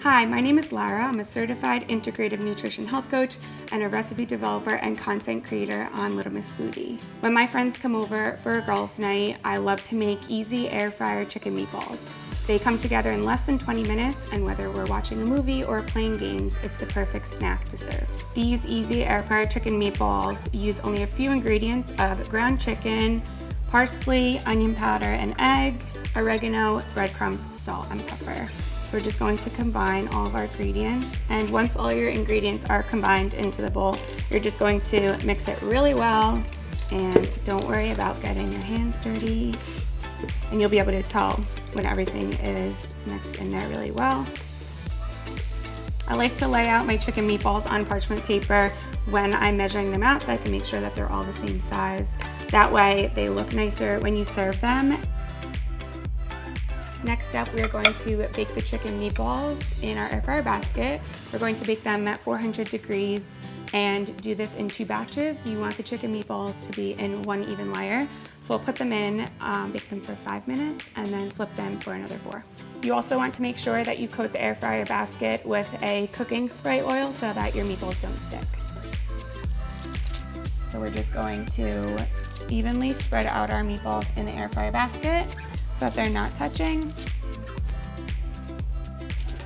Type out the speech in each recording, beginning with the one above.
Hi, my name is Lara. I'm a certified integrative nutrition health coach and a recipe developer and content creator on Little Miss Foodie. When my friends come over for a girls' night, I love to make easy air fryer chicken meatballs. They come together in less than 20 minutes, and whether we're watching a movie or playing games, it's the perfect snack to serve. These easy air fryer chicken meatballs use only a few ingredients of ground chicken, parsley, onion powder, and egg, oregano, breadcrumbs, salt, and pepper. So we're just going to combine all of our ingredients, and once all your ingredients are combined into the bowl, you're just going to mix it really well, and don't worry about getting your hands dirty, and you'll be able to tell when everything is mixed in there really well. I like to lay out my chicken meatballs on parchment paper when I'm measuring them out so I can make sure that they're all the same size. That way they look nicer when you serve them. Next up, we are going to bake the chicken meatballs in our air fryer basket. We're going to bake them at 400 degrees and do this in 2 batches. You want the chicken meatballs to be in one even layer. So we'll put them in, bake them for 5 minutes, and then flip them for another 4. You also want to make sure that you coat the air fryer basket with a cooking spray oil so that your meatballs don't stick. So we're just going to evenly spread out our meatballs in the air fryer basket so that they're not touching.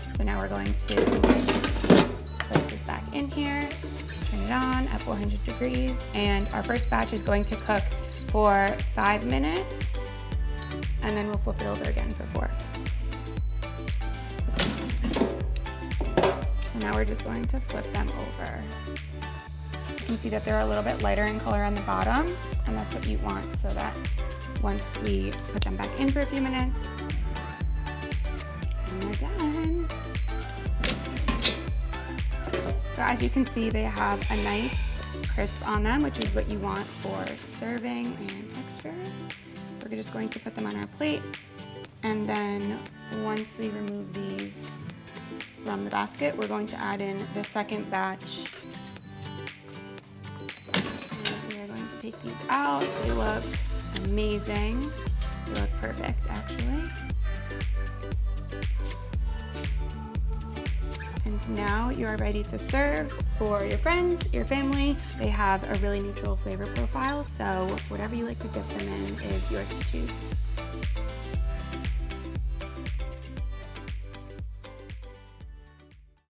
So now we're going to place this back in here, turn it on at 400 degrees, and our first batch is going to cook for 5 minutes, and then we'll flip it over again for 4. So now we're just going to flip them over. You can see that they're a little bit lighter in color on the bottom, and that's what you want, so that once we put them back in for a few minutes, and they're done. So as you can see, they have a nice crisp on them, which is what you want for serving and texture. So we're just going to put them on our plate, and then once we remove these from the basket, we're going to add in the second batch. And we are going to take these out. They look amazing. They look perfect, actually. And now you are ready to serve for your friends, your family. They have a really neutral flavor profile, so whatever you like to dip them in is yours to choose.